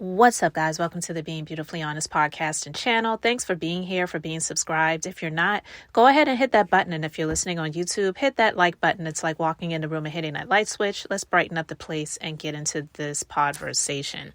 What's up, guys? Welcome to the Being Beautifully Honest podcast and channel. Thanks for being here, for being subscribed. If you're not, go ahead and hit that button. And if you're listening on YouTube, hit that like button. It's like walking in the room and hitting that light switch. Let's brighten up the place and get into this podversation.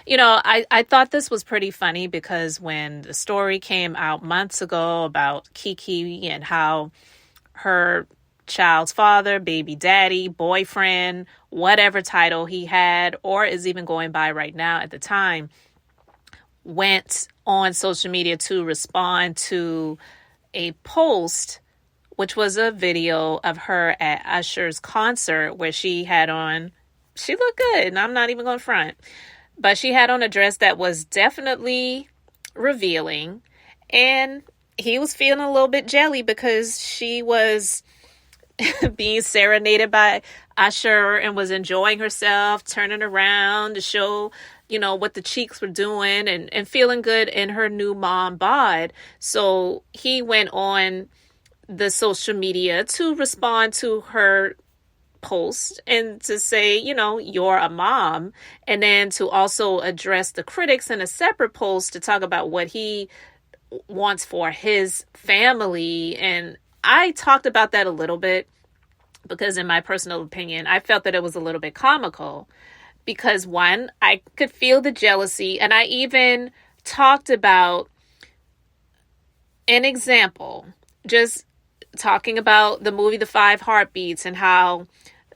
You know, I thought this was pretty funny because when the story came out months ago about Keke and how her child's father, baby daddy, boyfriend, whatever title he had or is even going by right now at the time, went on social media to respond to a post, which was a video of her at Usher's concert where she had on, she looked good, and I'm not even going to front, but she had on a dress that was definitely revealing, and he was feeling a little bit jelly because she was being serenaded by Usher and was enjoying herself, turning around to show, you know, what the cheeks were doing and feeling good in her new mom bod. So he went on the social media to respond to her post and to say, you know, you're a mom. And then to also address the critics in a separate post to talk about what he wants for his family. And I talked about that a little bit because in my personal opinion, I felt that it was a little bit comical because one, I could feel the jealousy, and I even talked about an example, just talking about the movie The Five Heartbeats and how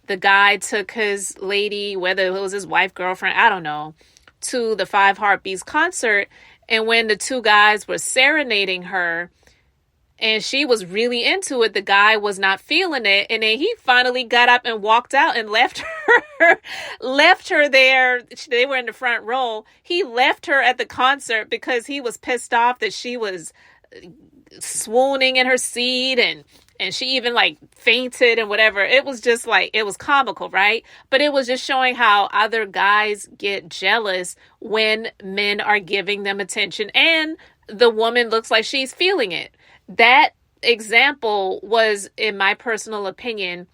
the guy took his lady, whether it was his wife, girlfriend, I don't know, to the Five Heartbeats concert. And when the two guys were serenading her, and she was really into it, the guy was not feeling it. And then he finally got up and walked out and left her there. They were in the front row. He left her at the concert because he was pissed off that she was swooning in her seat and she even like fainted and whatever. It was just like, it was comical, right? But it was just showing how other guys get jealous when men are giving them attention and the woman looks like she's feeling it. That example was, in my personal opinion,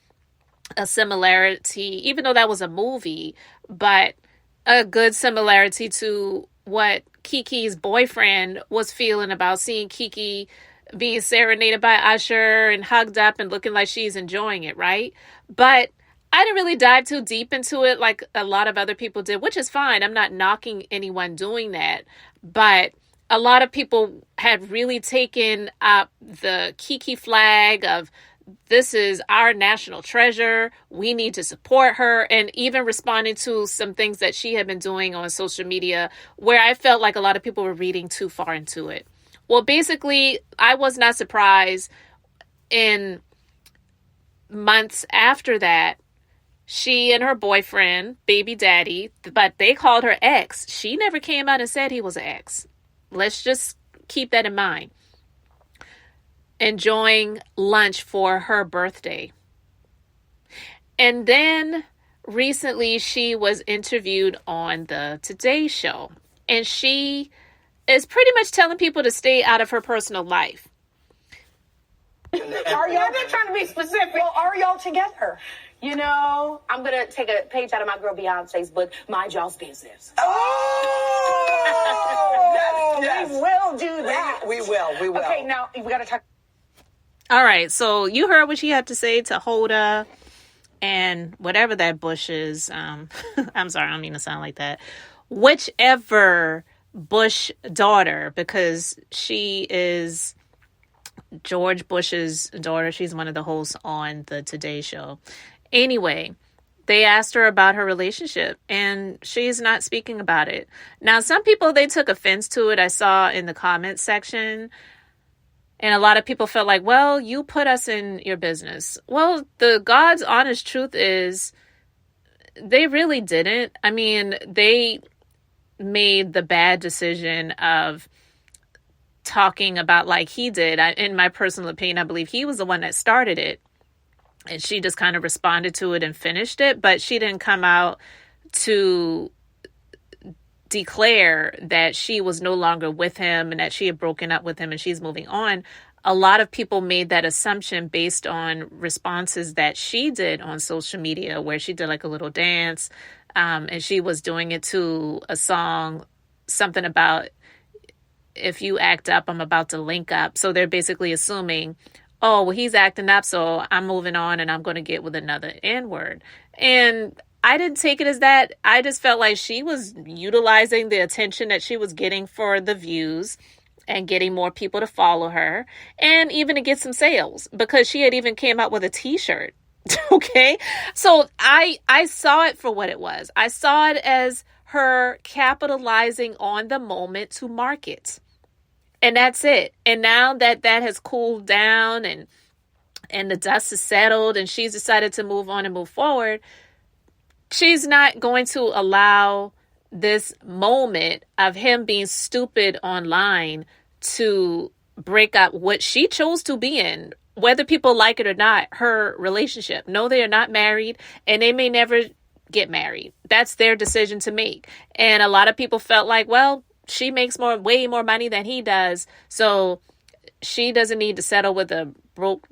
a similarity, even though that was a movie, but a good similarity to what Keke's boyfriend was feeling about seeing Keke being serenaded by Usher and hugged up and looking like she's enjoying it, right? But I didn't really dive too deep into it like a lot of other people did, which is fine. I'm not knocking anyone doing that, but a lot of people had really taken up the Keke flag of this is our national treasure. We need to support her. And even responding to some things that she had been doing on social media where I felt like a lot of people were reading too far into it. Well, basically, I was not surprised in months after that, she and her boyfriend, baby daddy, but they called her ex. She never came out and said he was an ex. Let's just keep that in mind. Enjoying lunch for her birthday. And then recently she was interviewed on the Today Show. And she is pretty much telling people to stay out of her personal life. Are y'all trying to be specific? Well, are y'all together? You know, I'm going to take a page out of my girl Beyonce's book, Mind Y'all's Business. Oh! Yes. We will do that. We will. Okay, now, we got to talk. All right, so you heard what she had to say to Hoda and whatever that Bush is. I'm sorry, I don't mean to sound like that. Whichever Bush daughter, because she is George Bush's daughter. She's one of the hosts on the Today Show. Anyway, they asked her about her relationship and she's not speaking about it. Now, some people, they took offense to it. I saw in the comments section, and a lot of people felt like, well, you put us in your business. Well, the God's honest truth is they really didn't. I mean, they made the bad decision of talking about like he did. In my personal opinion, I believe he was the one that started it. And she just kind of responded to it and finished it. But she didn't come out to declare that she was no longer with him and that she had broken up with him and she's moving on. A lot of people made that assumption based on responses that she did on social media, where she did like a little dance And she was doing it to a song, something about, if you act up, I'm about to link up. So they're basically assuming, oh, well, he's acting up, so I'm moving on and I'm going to get with another N-word. And I didn't take it as that. I just felt like she was utilizing the attention that she was getting for the views and getting more people to follow her, and even to get some sales, because she had even came out with a t-shirt. Okay. So I saw it for what it was. I saw it as her capitalizing on the moment to market. And that's it. And now that has cooled down and the dust is settled and she's decided to move on and move forward, she's not going to allow this moment of him being stupid online to break up what she chose to be in, whether people like it or not, her relationship. No, they are not married, and they may never get married. That's their decision to make. And a lot of people felt like, well, she makes way more money than he does, so she doesn't need to settle with a broke,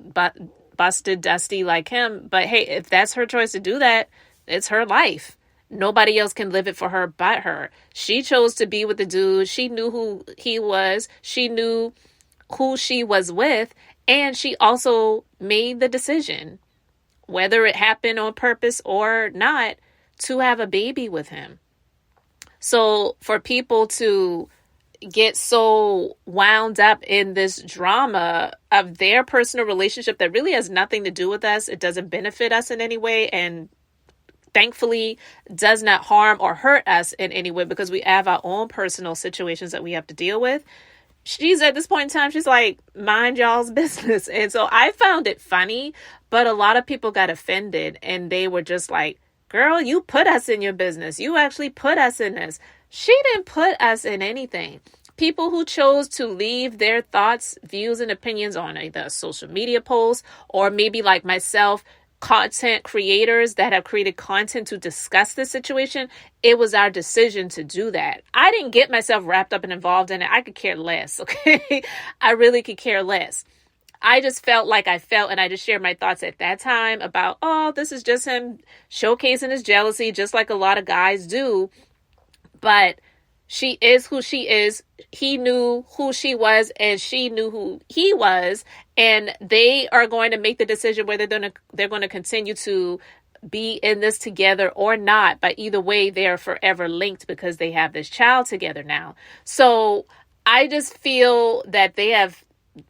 busted, dusty like him. But hey, if that's her choice to do that, it's her life. Nobody else can live it for her but her. She chose to be with the dude. She knew who he was. She knew who she was with. And she also made the decision, whether it happened on purpose or not, to have a baby with him. So for people to get so wound up in this drama of their personal relationship that really has nothing to do with us, it doesn't benefit us in any way, and thankfully does not harm or hurt us in any way, because we have our own personal situations that we have to deal with. She's at this point in time, she's like, mind y'all's business. And so I found it funny, but a lot of people got offended and they were just like, girl, you put us in your business. You actually put us in this. She didn't put us in anything. People who chose to leave their thoughts, views, and opinions on either a social media post or maybe like myself, content creators that have created content to discuss this situation, it was our decision to do that. I didn't get myself wrapped up and involved in it. I could care less, okay? I really could care less. I just felt like I felt, and I just shared my thoughts at that time about, oh, this is just him showcasing his jealousy, just like a lot of guys do. But she is who she is. He knew who she was and she knew who he was. And they are going to make the decision whether they're going to continue to be in this together or not. But either way, they are forever linked because they have this child together now. So I just feel that they have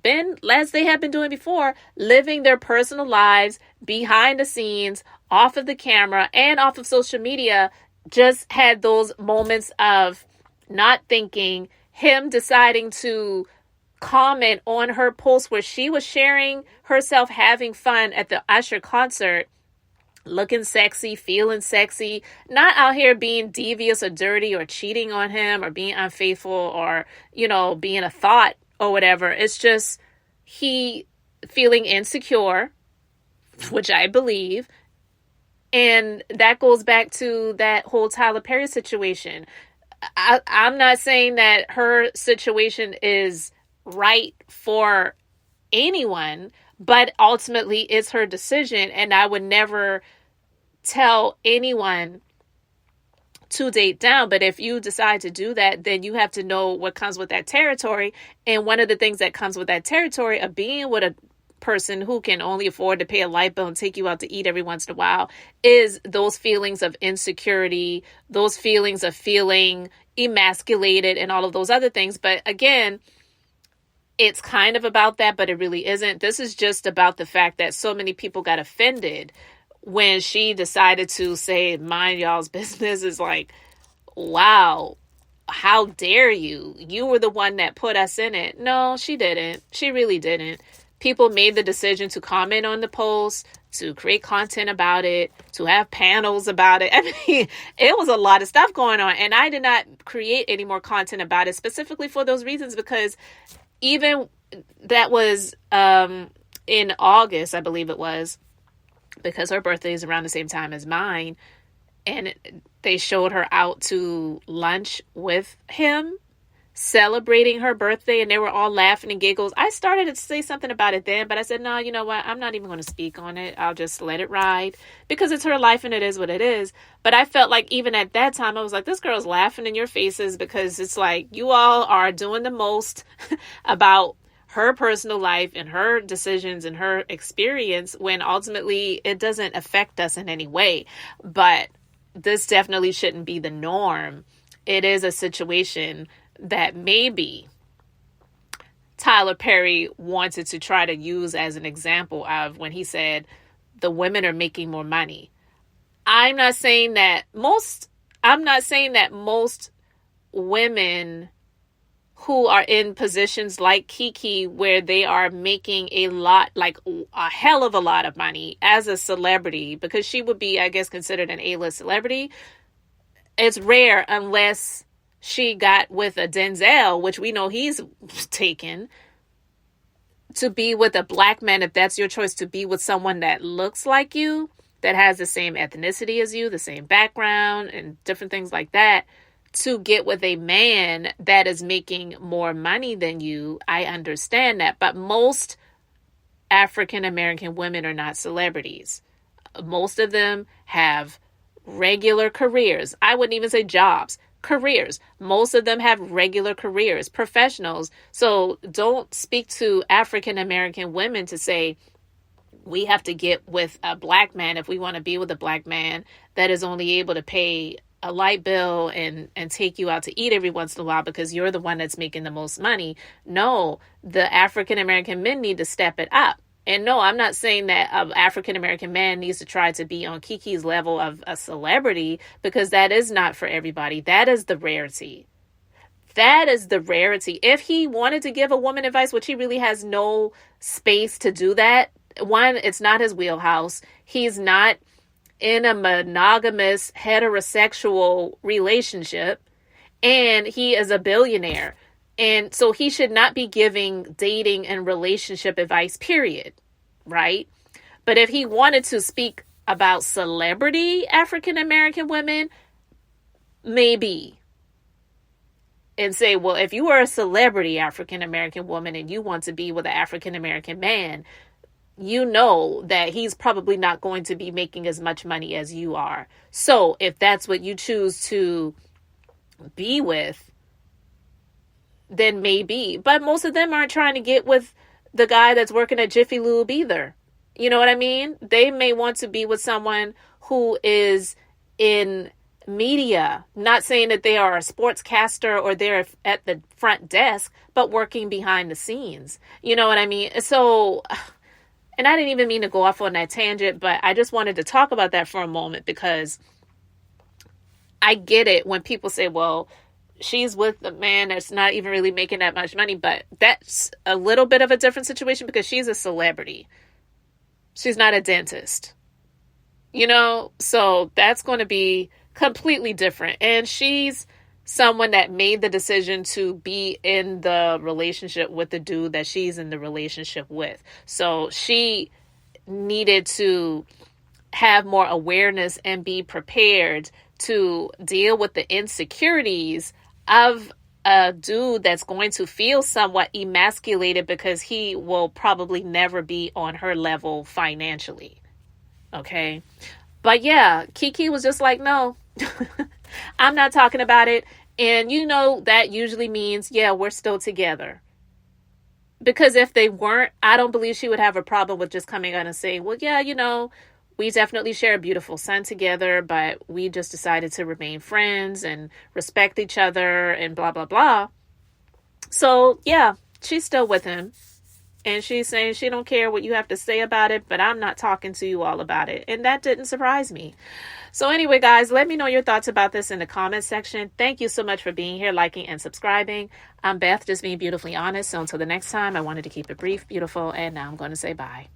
been, as they have been doing before, living their personal lives behind the scenes, off of the camera and off of social media, just had those moments of not thinking, him deciding to comment on her post where she was sharing herself having fun at the Usher concert, looking sexy, feeling sexy, not out here being devious or dirty or cheating on him or being unfaithful or, being a thought or whatever. It's just he feeling insecure, which I believe. And that goes back to that whole Tyler Perry situation. I'm not saying that her situation is right for anyone, but ultimately it's her decision. And I would never tell anyone to date down. But if you decide to do that, then you have to know what comes with that territory. And one of the things that comes with that territory of being with a person who can only afford to pay a light bill and take you out to eat every once in a while is those feelings of insecurity, those feelings of feeling emasculated and all of those other things. But again, it's kind of about that, but it really isn't. This is just about the fact that so many people got offended when she decided to say, mind y'all's business. Is like, wow, how dare you? You were the one that put us in it. No, she didn't. She really didn't. People made the decision to comment on the post, to create content about it, to have panels about it. I mean, it was a lot of stuff going on. And I did not create any more content about it specifically for those reasons, because even that was in August, I believe it was, because her birthday is around the same time as mine. And they showed her out to lunch with him. celebrating her birthday and they were all laughing and giggles. I started to say something about it then, but I said, no, you know what? I'm not even going to speak on it. I'll just let it ride because it's her life and it is what it is. But I felt like even at that time, I was like, this girl's laughing in your faces because it's like you all are doing the most about her personal life and her decisions and her experience when ultimately it doesn't affect us in any way. But this definitely shouldn't be the norm. It is a situation that maybe Tyler Perry wanted to try to use as an example of when he said the women are making more money. I'm not saying that most women who are in positions like Keke where they are making a lot, like a hell of a lot of money as a celebrity, because she would be, I guess, considered an A-list celebrity. It's rare unless she got with a Denzel, which we know he's taken, to be with a black man, if that's your choice, to be with someone that looks like you, that has the same ethnicity as you, the same background and different things like that, to get with a man that is making more money than you. I understand that. But most African American women are not celebrities. Most of them have regular careers. I wouldn't even say jobs. Careers. Most of them have regular careers, professionals. So don't speak to African American women to say we have to get with a black man if we want to be with a black man that is only able to pay a light bill and take you out to eat every once in a while because you're the one that's making the most money. No, the African American men need to step it up. And no, I'm not saying that an African-American man needs to try to be on Keke's level of a celebrity, because that is not for everybody. That is the rarity. That is the rarity. If he wanted to give a woman advice, which he really has no space to do that, one, it's not his wheelhouse. He's not in a monogamous heterosexual relationship, and he is a billionaire. And so he should not be giving dating and relationship advice, period. Right? But if he wanted to speak about celebrity African-American women, maybe. And say, well, if you are a celebrity African-American woman and you want to be with an African-American man, you know that he's probably not going to be making as much money as you are. So if that's what you choose to be with, then maybe. But most of them aren't trying to get with the guy that's working at Jiffy Lube either. You know what I mean? They may want to be with someone who is in media, not saying that they are a sportscaster or they're at the front desk, but working behind the scenes. You know what I mean? So, and I didn't even mean to go off on that tangent, but I just wanted to talk about that for a moment because I get it when people say, well, she's with a man that's not even really making that much money, but that's a little bit of a different situation because she's a celebrity. She's not a dentist, you know, so that's going to be completely different. And she's someone that made the decision to be in the relationship with the dude that she's in the relationship with. So she needed to have more awareness and be prepared to deal with the insecurities of a dude that's going to feel somewhat emasculated because he will probably never be on her level financially. Okay. But yeah, Keke was just like, no, I'm not talking about it. And you know, that usually means, yeah, we're still together. Because if they weren't, I don't believe she would have a problem with just coming out and saying, well, yeah, you know, we definitely share a beautiful son together, but we just decided to remain friends and respect each other and blah, blah, blah. So, yeah, she's still with him. And she's saying she don't care what you have to say about it, but I'm not talking to you all about it. And that didn't surprise me. So anyway, guys, let me know your thoughts about this in the comment section. Thank you so much for being here, liking, and subscribing. I'm Beth, just being beautifully honest. So until the next time, I wanted to keep it brief, beautiful, and now I'm going to say bye.